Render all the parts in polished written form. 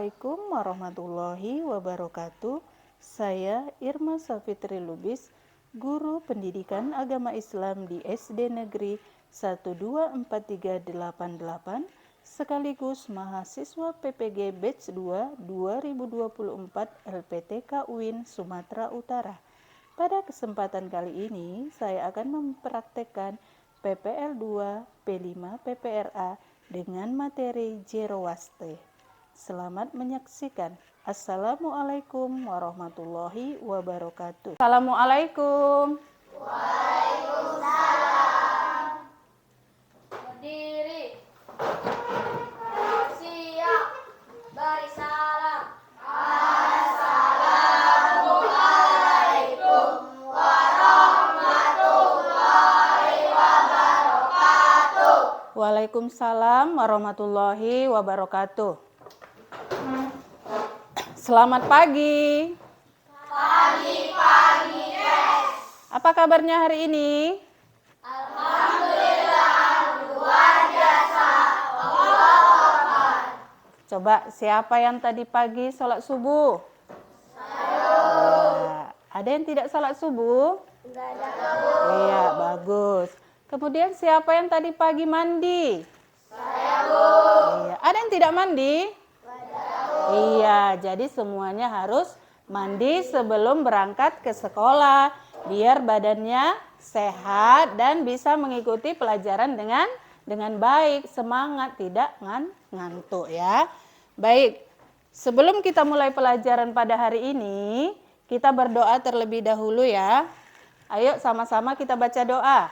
Assalamualaikum warahmatullahi wabarakatuh. Saya Irma Safitri Lubis, Guru Pendidikan Agama Islam di SD Negeri 124388, sekaligus mahasiswa PPG Batch 2 2024 LPTK UIN Sumatera Utara. Pada kesempatan kali ini, saya akan mempraktekkan PPL 2 P5 PPRA dengan materi Jerowaste. Selamat menyaksikan. Assalamualaikum warahmatullahi wabarakatuh. Assalamualaikum. Waalaikumsalam. Berdiri. Siap. Beri salam. Assalamualaikum warahmatullahi wabarakatuh. Waalaikumsalam warahmatullahi wabarakatuh. Selamat pagi. Pagi-pagi, guys. Apa kabarnya hari ini? Alhamdulillah, luar biasa. Allah. Coba siapa yang tadi pagi sholat subuh? Saya. Ada yang tidak sholat subuh? Enggak ada. Iya, bagus. Kemudian siapa yang tadi pagi mandi? Saya, Bu. Iya. Ada yang tidak mandi? Iya, jadi semuanya harus mandi sebelum berangkat ke sekolah biar badannya sehat dan bisa mengikuti pelajaran dengan baik, semangat, tidak ngantuk ya. Baik. Sebelum kita mulai pelajaran pada hari ini, kita berdoa terlebih dahulu ya. Ayo sama-sama kita baca doa.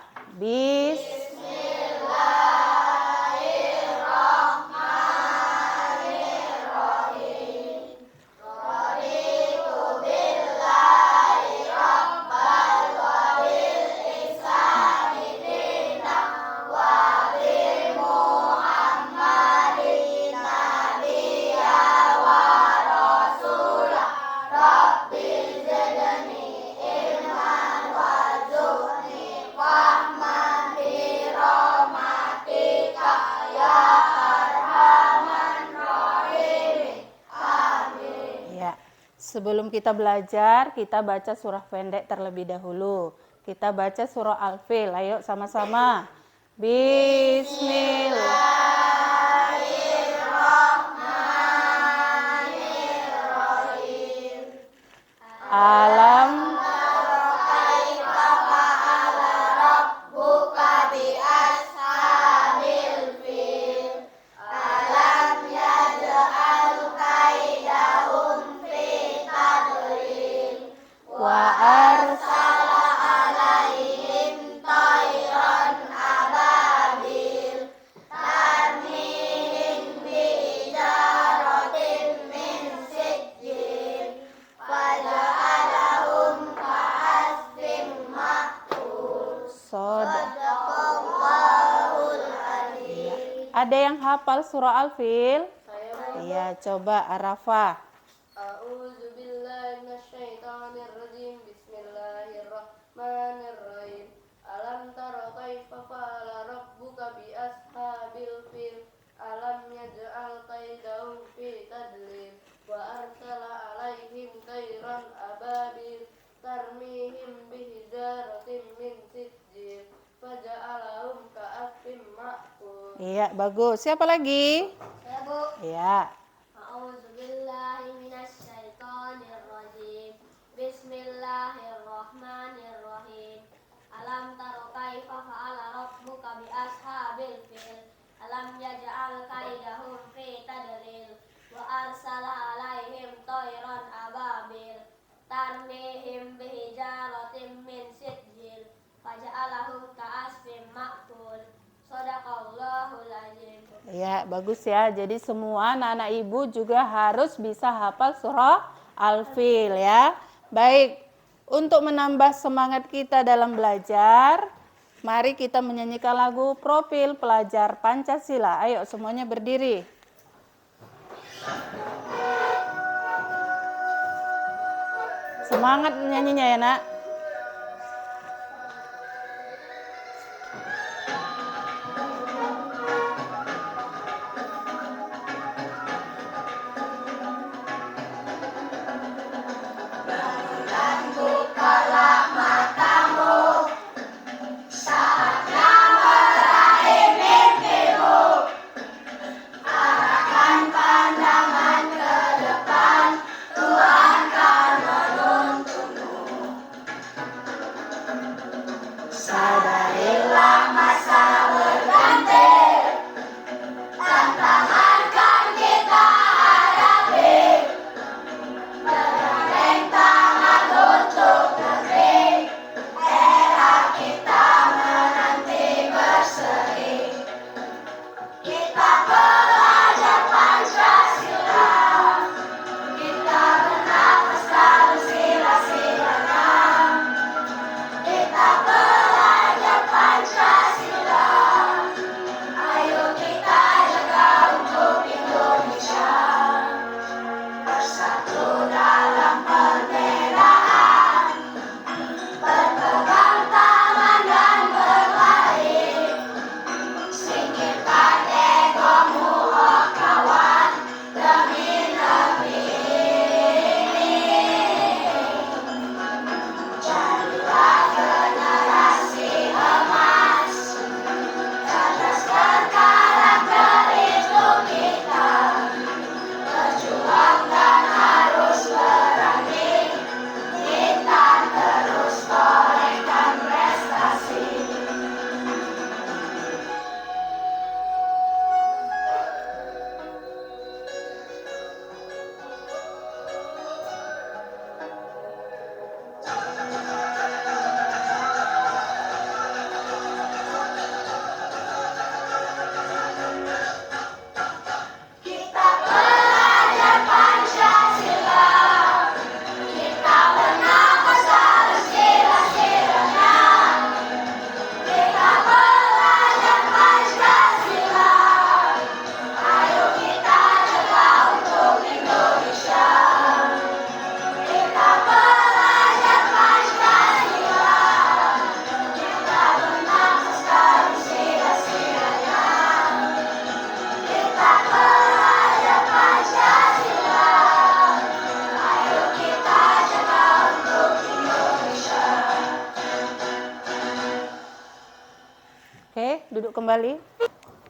Ya, sebelum kita belajar, kita baca surah pendek terlebih dahulu. Kita baca surah Al-Fil. Ayo sama-sama. Bismillahirrahmanirrahim. Alam Buka bi ashabil fil. Alam yaj'al kaidahum fi tadlil. wa ars Arsala alaihim tayran ababil. Tarmihim bi ijaratin min sijil. Faja'alahum ka'asfin ma'kul. Sadaqallahul adzim. Ada yang hafal surah Al-Fil? Iya, coba Arafah. A'udzu billahi minasyaitonir rajim. Bismillahirrahmanirrahim. Alam tara kaifa fa'ala rabbuka bi ashabil fil. Alam yaj'al kaidahum fi tadlil. Wa arsala alaihim tayran ababil. Tarmihim bihijaratin min sijil. Faja'alahum ka'asfin ma'kul. Iya, bagus. Siapa lagi? Ya, Bu. Iya. A'udzubillahi minasyaitonirrajim. Bismillahirrahmanirrahim. Alam tara kaifa fa'ala rabbuka bi ashabil fil. Alam yaj'al kaidahum fi tadlil. Wa arsala alaihim tayran ababil. Tarmihim bihijaratin min sijil. Faja'alahum ka'asfin ma'kul. Shadaqallahul adzim. Ya, bagus ya. Jadi semua anak-anak ibu juga harus bisa hafal surah Al-Fil ya. Baik, untuk menambah semangat kita dalam belajar, mari kita menyanyikan lagu Profil Pelajar Pancasila. Ayo semuanya berdiri. Semangat nyanyinya ya, Nak. kembali.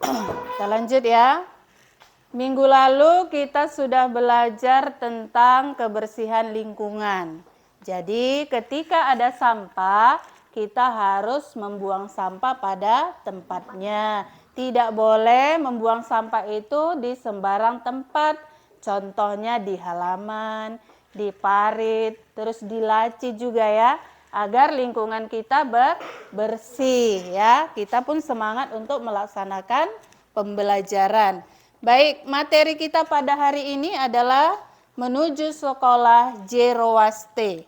Kita lanjut ya. Minggu lalu kita sudah belajar tentang kebersihan lingkungan. Jadi ketika ada sampah, kita harus membuang sampah pada tempatnya. Tidak boleh membuang sampah itu di sembarang tempat. Contohnya di halaman, di parit, terus di laci juga ya. Agar lingkungan kita bersih ya. Kita pun semangat untuk melaksanakan pembelajaran. Baik, materi kita pada hari ini adalah menuju sekolah Zero Waste.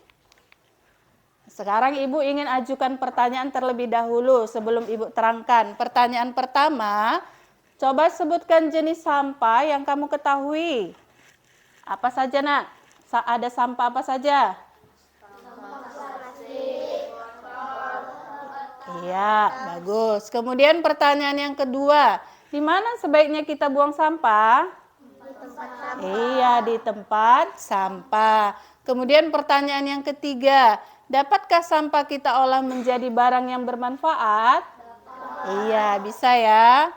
Sekarang Ibu ingin ajukan pertanyaan terlebih dahulu sebelum Ibu terangkan. Pertanyaan pertama, coba sebutkan jenis sampah yang kamu ketahui. Apa saja, Nak? Ada sampah apa saja? Iya, bagus. Kemudian pertanyaan yang kedua, di mana sebaiknya kita buang sampah? Iya, di tempat sampah. Kemudian pertanyaan yang ketiga, dapatkah sampah kita olah menjadi barang yang bermanfaat? Iya, bisa ya.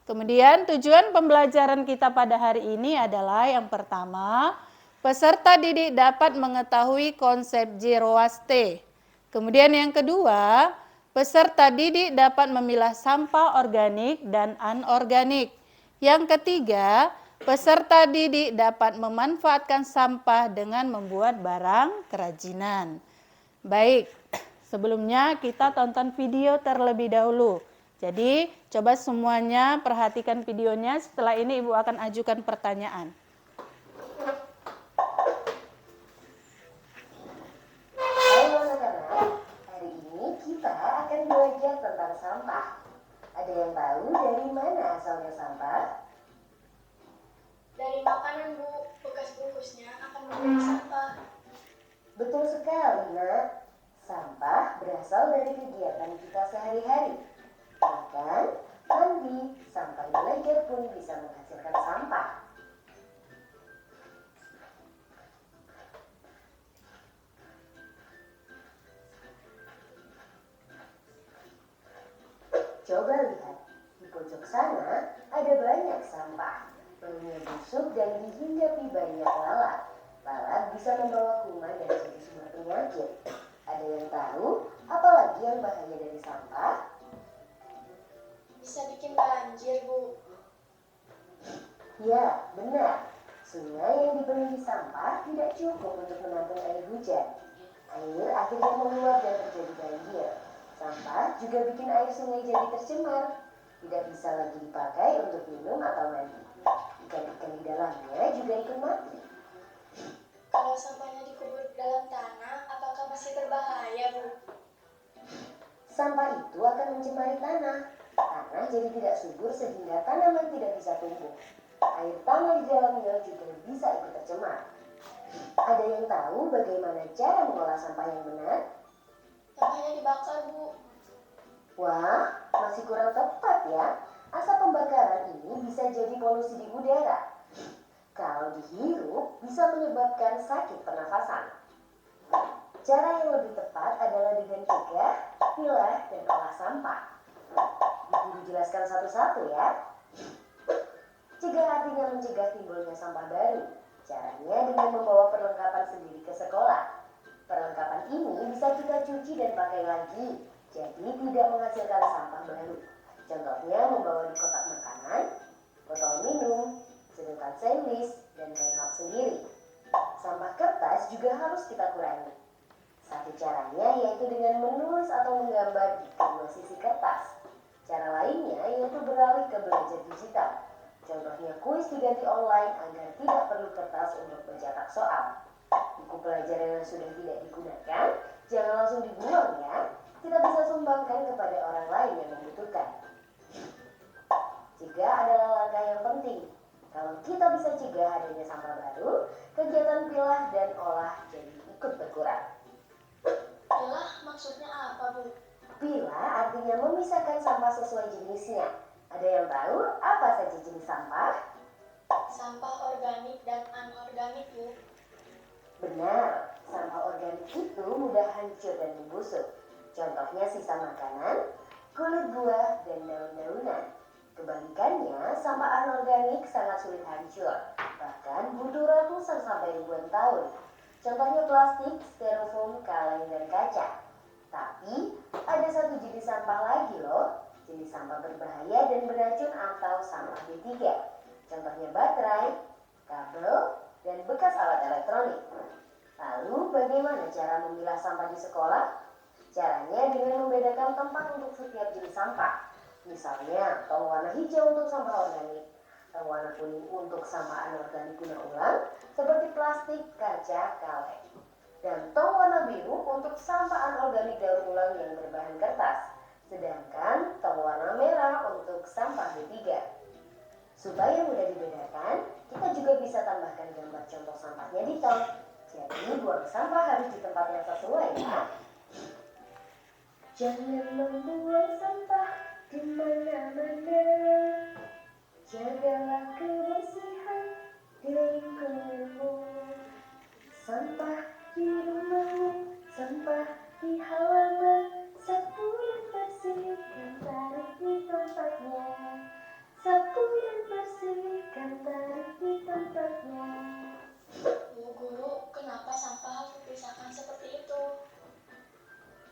Kemudian tujuan pembelajaran kita pada hari ini adalah yang pertama, peserta didik dapat mengetahui konsep zero waste. Kemudian yang kedua, peserta didik dapat memilah sampah organik dan anorganik. Yang ketiga, peserta didik dapat memanfaatkan sampah dengan membuat barang kerajinan. Baik, sebelumnya kita tonton video terlebih dahulu. Jadi, coba semuanya perhatikan videonya. Setelah ini Ibu akan ajukan pertanyaan. Halo anak-anak, hari ini kita akan belajar tentang sampah. Ada yang tahu dari mana asalnya sampah? Dari makanan, Bu. Bekas bungkusnya akan menjadi sampah. Betul sekali, Nak. Sampah berasal dari kegiatan kita sehari-hari. Bahkan, mandi sampai belajar pun bisa menghasilkan sampah. Coba lihat, di pojok sana ada banyak sampah. Baunya busuk dan dihinggapi banyak lalat. Lalat bisa membawa kuman dan jadi sumber penyakit. Ada yang tahu apa lagi yang bahaya dari sampah? Bisa bikin banjir, Bu. Ya, benar. Sungai yang dipenuhi sampah tidak cukup untuk menampung air hujan. Air akhirnya meluap dan terjadi banjir. Sampah juga bikin air sungai jadi tercemar. Tidak bisa lagi dipakai untuk minum atau mandi. Ikan-ikan di dalamnya juga ikut mati. Kalau sampahnya dikubur dalam tanah, apakah masih berbahaya, Bu? Sampah itu akan mencemari tanah. Tanah jadi tidak subur sehingga tanaman tidak bisa tumbuh. Air tanah di dalamnya juga bisa ikut tercemar. Ada yang tahu bagaimana cara mengolah sampah yang benar? Sampahnya dibakar, Bu. Wah, masih kurang tepat ya. Asap pembakaran ini bisa jadi polusi di udara. Kalau dihirup bisa menyebabkan sakit pernafasan. Cara yang lebih tepat adalah dengan cegah, pilah, dan olah sampah. Ibu jelaskan satu-satu ya. Cegah artinya mencegah timbulnya sampah baru. Caranya dengan membawa perlengkapan sendiri ke sekolah. Perlengkapan ini bisa kita cuci dan pakai lagi, jadi tidak menghasilkan sampah baru. Contohnya membawa di kotak makanan, botol minum, sedotan sandwich, dan kain lap sendiri. Sampah kertas juga harus kita kurangi. Satu caranya yaitu dengan menulis atau menggambar di kedua sisi kertas. Cara lainnya yaitu beralih ke belajar digital. Contohnya kuis diganti online agar tidak perlu kertas untuk mencetak soal. Buku pelajaran yang sudah tidak digunakan, jangan langsung dibuang ya. Kita bisa sumbangkan kepada orang lain yang membutuhkan. Cegah adalah langkah yang penting. Kalau kita bisa cegah adanya sampah baru, kegiatan pilah dan olah jadi ikut berkurang. Pilah maksudnya apa, Bu? Pilah artinya memisahkan sampah sesuai jenisnya. Ada yang tahu apa saja jenis sampah? Sampah organik dan anorganik, Bu. Benar, sampah organik itu mudah hancur dan membusuk. Contohnya sisa makanan, kulit buah, dan daun-daunan. Kebalikannya, sampah anorganik sangat sulit hancur, bahkan butuh ratusan sampai ribuan tahun. Contohnya plastik, styrofoam, kaleng, dan kaca. Tapi, ada satu jenis sampah lagi loh, jenis sampah berbahaya dan beracun atau sampah B3. Contohnya baterai, kabel, dan bekas alat elektronik. Lalu, bagaimana cara memilah sampah di sekolah? Caranya dengan membedakan tempat untuk setiap jenis sampah. Misalnya, tong warna hijau untuk sampah organik, tong warna kuning untuk sampah anorganik guna ulang, seperti plastik, kaca, kaleng. Dan tong warna biru untuk sampah anorganik daur ulang yang berbahan kertas. Sedangkan tong warna merah untuk sampah B3. Supaya mudah dibedakan, kita juga bisa tambahkan gambar contoh sampahnya di tong. Jadi buang sampah harus di tempat yang sesuai ya. Jangan membuang sampah di mana-mana. Jagalah kebersihan di lingkunganmu. Sampah di rumahmu, sampah di halaman, sapu dan bersihkan taruh di tempatnya. Sapu dan bersihkan taruh di tempatnya. Bu Guru, kenapa sampah harus dipisahkan seperti itu?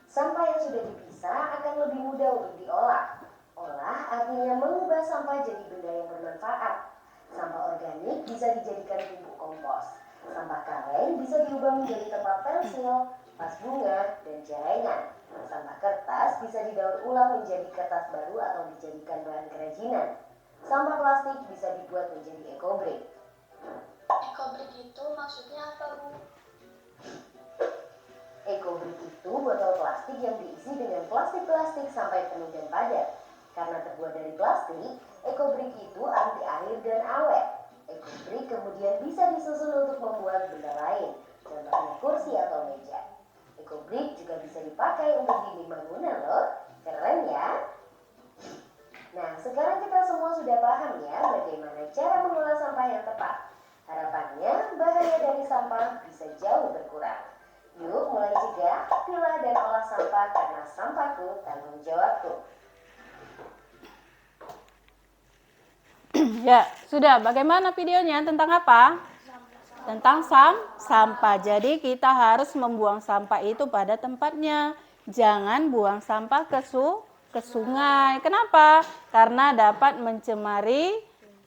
Sampah yang sudah dipisah akan lebih mudah untuk diolah. Olah artinya mengubah sampah jadi benda yang bermanfaat. Sampah organik bisa dijadikan pupuk kompos. Sampah kaleng bisa diubah menjadi tempat pensil, vas bunga, dan jaringan. Sampah kertas bisa didaur ulang menjadi kertas baru atau dijadikan bahan kerajinan. Sampah plastik bisa dibuat menjadi ekobrik. Ekobrik itu maksudnya apa, Bu? Ekobrik itu botol plastik yang diisi dengan plastik-plastik sampai penuh dan padat. Karena terbuat dari plastik, ekobrik itu anti air dan awet. Ekobrik kemudian bisa disusun untuk membuat benda lain, contohnya kursi atau meja. Ekobrik juga bisa dipakai untuk dinding bangunan loh. Keren ya? Nah, sekarang kita semua sudah paham ya bagaimana cara mengolah sampah yang tepat. Harapannya bahaya dari sampah bisa jauh berkurang. Yuk mulai cegah, pilah dan olah sampah karena sampahku tanggung jawabku. Ya, sudah. Bagaimana videonya? Tentang apa? Tentang sampah. Jadi kita harus membuang sampah itu pada tempatnya. Jangan buang sampah ke sungai. Kenapa? Karena dapat mencemari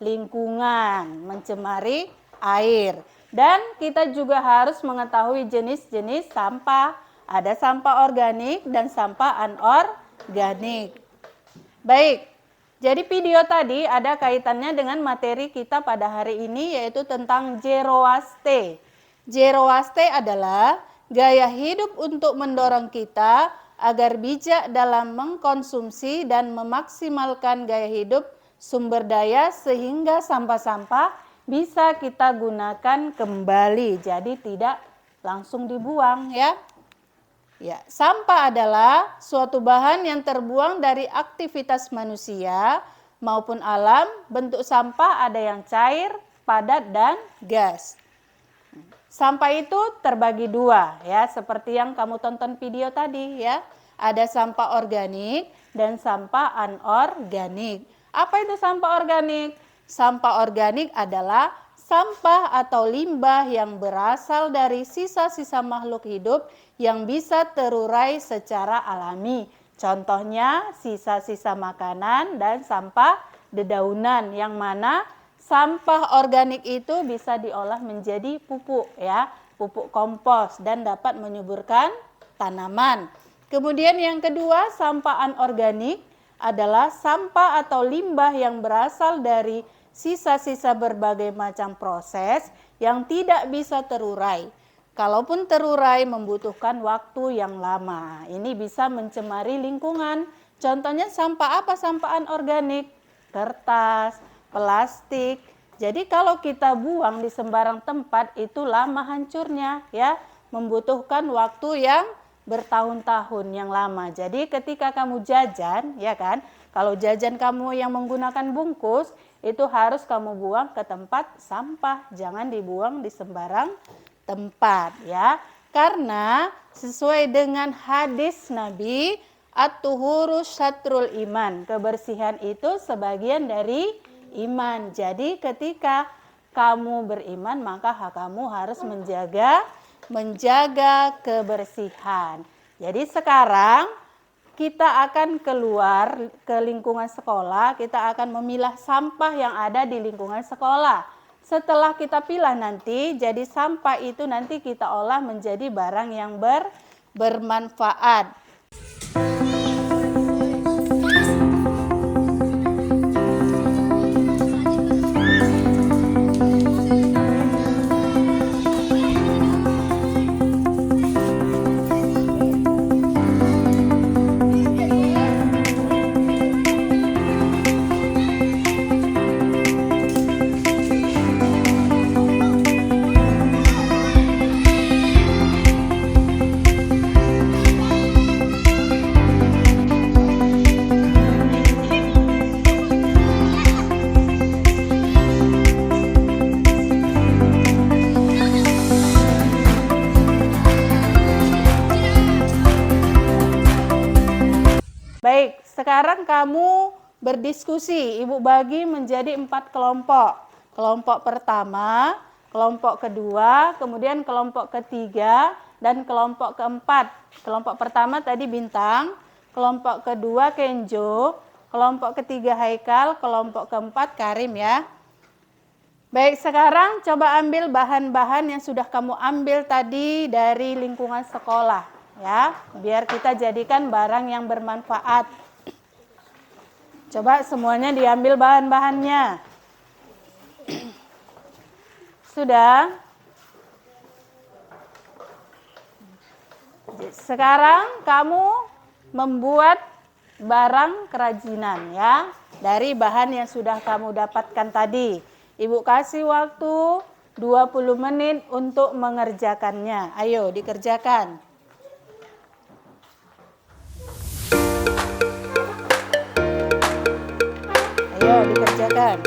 lingkungan, mencemari air. Dan kita juga harus mengetahui jenis-jenis sampah. Ada sampah organik dan sampah anorganik. Baik. Jadi video tadi ada kaitannya dengan materi kita pada hari ini, yaitu tentang zero waste. Zero waste adalah gaya hidup untuk mendorong kita agar bijak dalam mengkonsumsi dan memaksimalkan gaya hidup sumber daya sehingga sampah-sampah bisa kita gunakan kembali. Jadi tidak langsung dibuang ya. Ya, sampah adalah suatu bahan yang terbuang dari aktivitas manusia maupun alam. Bentuk sampah ada yang cair, padat, dan gas. Sampah itu terbagi dua ya, seperti yang kamu tonton video tadi ya. Ada sampah organik dan sampah anorganik. Apa itu sampah organik? Sampah organik adalah sampah atau limbah yang berasal dari sisa-sisa makhluk hidup yang bisa terurai secara alami. Contohnya sisa-sisa makanan dan sampah dedaunan, yang mana sampah organik itu bisa diolah menjadi pupuk ya, pupuk kompos dan dapat menyuburkan tanaman. Kemudian yang kedua, sampah anorganik adalah sampah atau limbah yang berasal dari sisa-sisa berbagai macam proses yang tidak bisa terurai. Kalaupun terurai membutuhkan waktu yang lama. Ini bisa mencemari lingkungan. Contohnya sampah apa? Sampah anorganik, kertas, plastik. Jadi kalau kita buang di sembarang tempat itu lama hancurnya ya, membutuhkan waktu yang bertahun-tahun yang lama. Jadi ketika kamu jajan ya kan, kalau jajan kamu yang menggunakan bungkus itu harus kamu buang ke tempat sampah, jangan dibuang di sembarang tempat ya. Karena sesuai dengan hadis Nabi, At-tuhuru syatrul iman. Kebersihan itu sebagian dari iman. Jadi ketika kamu beriman, maka kamu harus menjaga kebersihan. Jadi sekarang kita akan keluar ke lingkungan sekolah, kita akan memilah sampah yang ada di lingkungan sekolah. Setelah kita pilah nanti, jadi sampah itu nanti kita olah menjadi barang yang bermanfaat. Baik, sekarang kamu berdiskusi. Ibu bagi menjadi 4 kelompok. Kelompok pertama, kelompok kedua, kemudian kelompok ketiga, dan kelompok keempat. Kelompok pertama tadi Bintang, kelompok kedua Kenjo, kelompok ketiga Haikal, kelompok keempat Karim ya. Baik, sekarang coba ambil bahan-bahan yang sudah kamu ambil tadi dari lingkungan sekolah. Ya, biar kita jadikan barang yang bermanfaat. Coba semuanya diambil bahan-bahannya. Sudah? Sekarang kamu membuat barang kerajinan ya, dari bahan yang sudah kamu dapatkan tadi. Ibu kasih waktu 20 menit untuk mengerjakannya. Ayo dikerjakan. Ayo dikerjakan.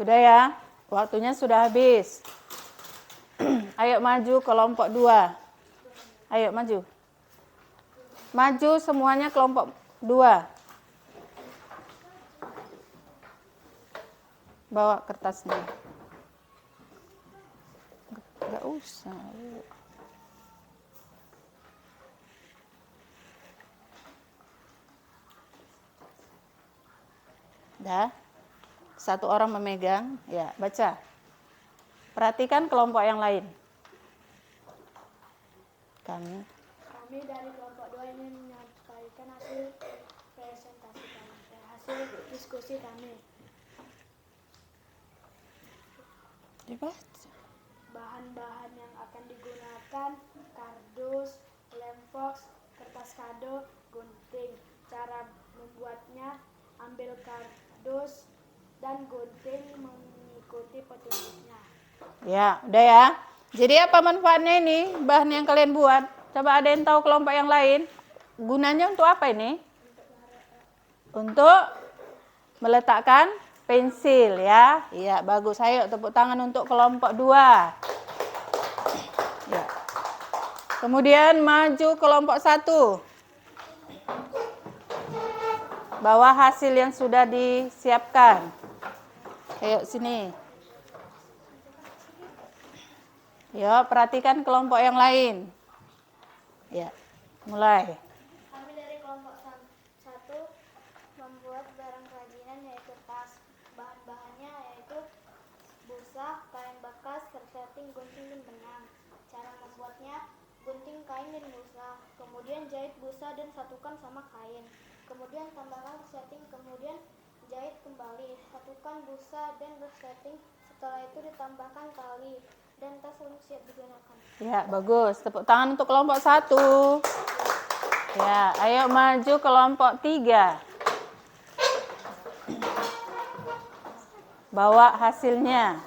Sudah ya, waktunya sudah habis. Ayo maju kelompok 2. Ayo maju. Maju semuanya kelompok 2. Bawa kertasnya. Enggak usah. Dah. Satu orang memegang, ya baca. Perhatikan kelompok yang lain. Kami dari kelompok 2 ini menyampaikan hasil presentasi kami, hasil diskusi kami. dibaca. Bahan-bahan yang akan digunakan: kardus, lem box, kertas kado, gunting. Cara membuatnya: ambil kardus dan gunting mengikuti petunjuknya. Ya, udah ya. Jadi apa manfaatnya ini bahan yang kalian buat? Coba ada yang tahu kelompok yang lain? Gunanya untuk apa ini? Untuk meletakkan pensil ya. Iya, bagus. Ayo tepuk tangan untuk kelompok 2. Ya. Kemudian maju kelompok 1. Bawa hasil yang sudah disiapkan. Ayo sini. Ya, perhatikan kelompok yang lain. Ya, mulai. Kami dari kelompok 1 membuat barang kerajinan yaitu tas. Bahan-bahannya yaitu busa, kain bekas, resleting, gunting, dan benang. Cara membuatnya: gunting kain dan busa. Kemudian jahit busa dan satukan sama kain. Kemudian tambahkan resleting, kemudian jahit kembali. Satukan busa dan resleting. Setelah itu ditambahkan tali dan tas siap digunakan. Ya, bagus. Tepuk tangan untuk kelompok 1. Ya, ayo maju kelompok 3. Bawa hasilnya.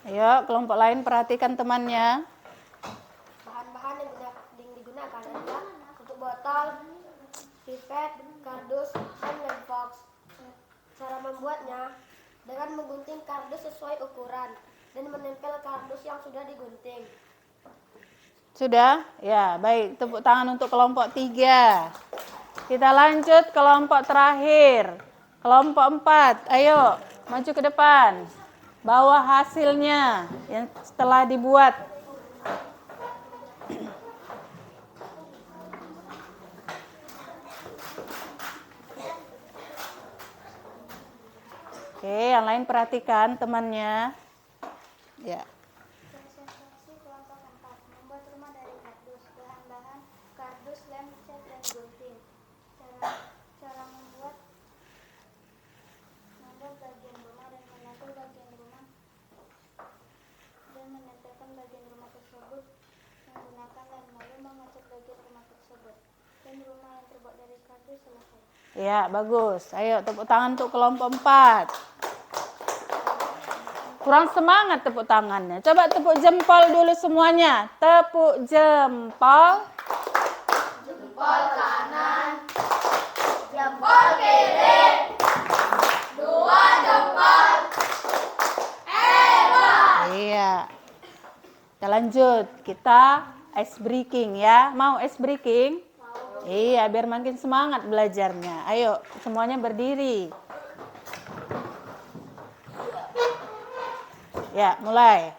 Ayo, kelompok lain perhatikan temannya. Bahan-bahan yang digunakan adalah tutup botol, pipet, kardus, dan lem box. Cara membuatnya dengan menggunting kardus sesuai ukuran dan menempel kardus yang sudah digunting. Sudah? Ya, baik. Tepuk tangan untuk kelompok 3. Kita lanjut kelompok terakhir. Kelompok 4. Ayo, maju ke depan. Bawa hasilnya yang setelah dibuat. Oke, yang lain perhatikan temannya. Ya. Presentasi kelompok 4. Membuat rumah dari kardus. Bahan-bahan kardus, lem, cat, dan gunting. Cara membuat bagian rumah dan menempel bagian rumah dan menempelkan bagian rumah tersebut menggunakan lem, lalu mengecat bagian rumah tersebut. Dan rumah yang terbuat dari kardus selesai. Ya, bagus. Ayo tepuk tangan untuk kelompok 4. Kurang semangat tepuk tangannya. Coba tepuk jempol dulu semuanya. Tepuk jempol. Jempol kanan, jempol kiri, 2 jempol. Iya. Kita lanjut. Kita ice breaking ya. Mau ice breaking? Iya, biar makin semangat belajarnya. Ayo, semuanya berdiri. Ya, mulai.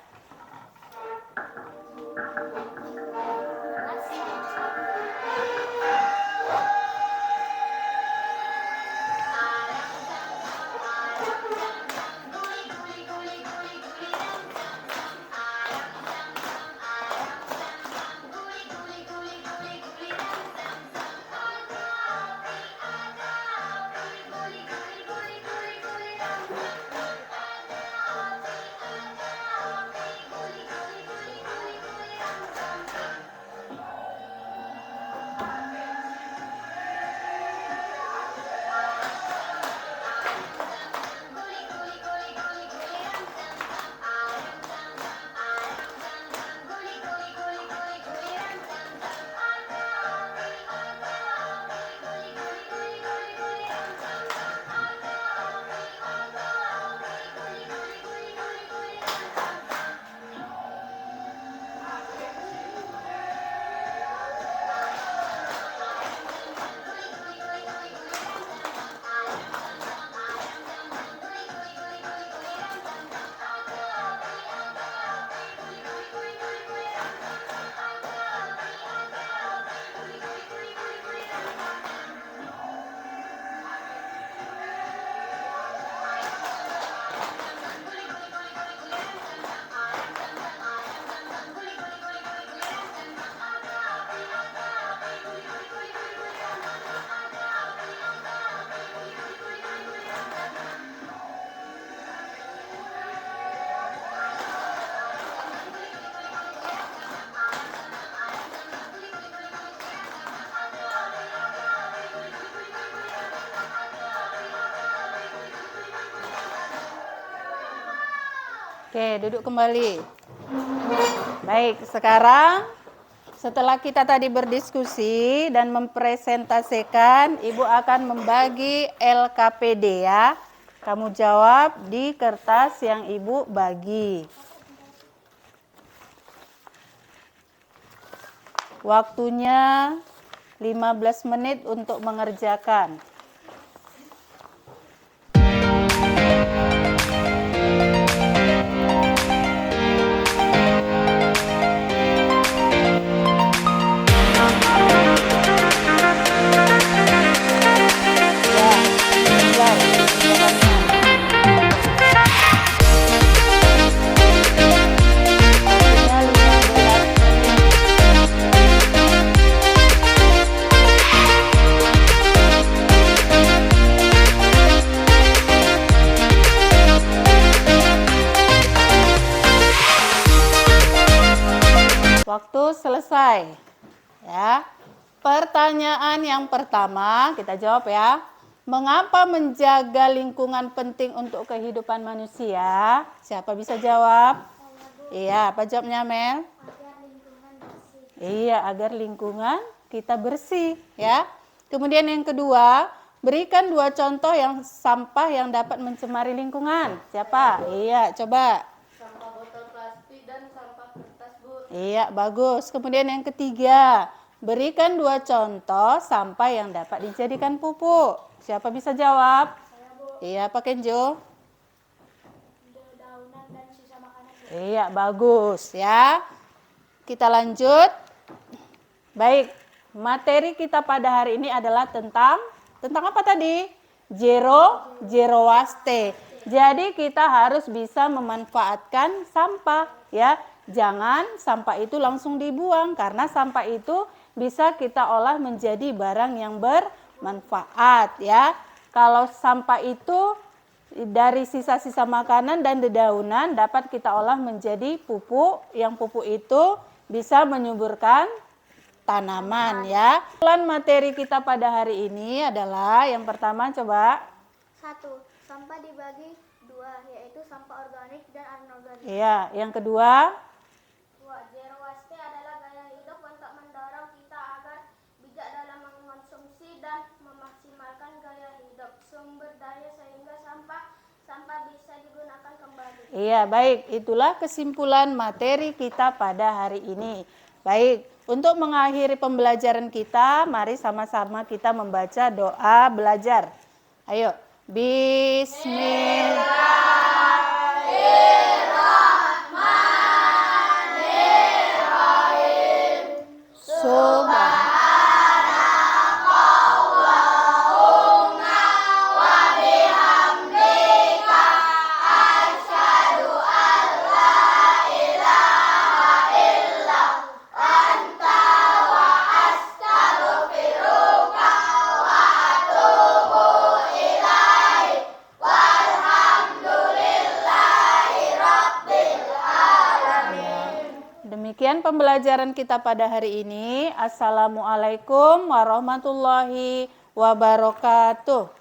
Oke, duduk kembali. Baik, sekarang setelah kita tadi berdiskusi dan mempresentasikan, Ibu akan membagi LKPD ya. Kamu jawab di kertas yang Ibu bagi. Waktunya 15 menit untuk mengerjakan. selesai. Ya. Pertanyaan yang pertama kita jawab ya. Mengapa menjaga lingkungan penting untuk kehidupan manusia? Siapa bisa jawab? Iya, apa jawabnya Mel? Agar lingkungan bersih. Iya, agar lingkungan kita bersih ya. Kemudian yang kedua, berikan 2 contoh yang sampah yang dapat mencemari lingkungan. Siapa? Iya, coba. Sampah botol plastik dan sampah kertas, Bu. Iya, bagus. Kemudian yang ketiga, berikan 2 contoh sampah yang dapat dijadikan pupuk. Siapa bisa jawab? Saya, Bu. Iya, Pak Kenjo. Dedaunan dan sisa makanan. Iya, bagus ya. Kita lanjut. Baik, materi kita pada hari ini adalah tentang apa tadi? Zero waste. Jadi kita harus bisa memanfaatkan sampah ya. Jangan sampah itu langsung dibuang karena sampah itu bisa kita olah menjadi barang yang bermanfaat ya. Kalau sampah itu dari sisa-sisa makanan dan dedaunan dapat kita olah menjadi pupuk, yang pupuk itu bisa menyuburkan tanaman ya. Plan materi kita pada hari ini adalah yang pertama coba. 1. Sampah dibagi 2, yaitu sampah organik dan anorganik. Iya, yang kedua. 2. Zero waste adalah gaya hidup untuk mendorong kita agar bijak dalam mengkonsumsi dan memaksimalkan gaya hidup sumber daya sehingga sampah bisa digunakan kembali. Iya, baik. Itulah kesimpulan materi kita pada hari ini. Baik, untuk mengakhiri pembelajaran kita, mari sama-sama kita membaca doa belajar. Ayo. Bismillahirrahmanirrahim. Demikian pembelajaran kita pada hari ini. Assalamualaikum warahmatullahi wabarakatuh.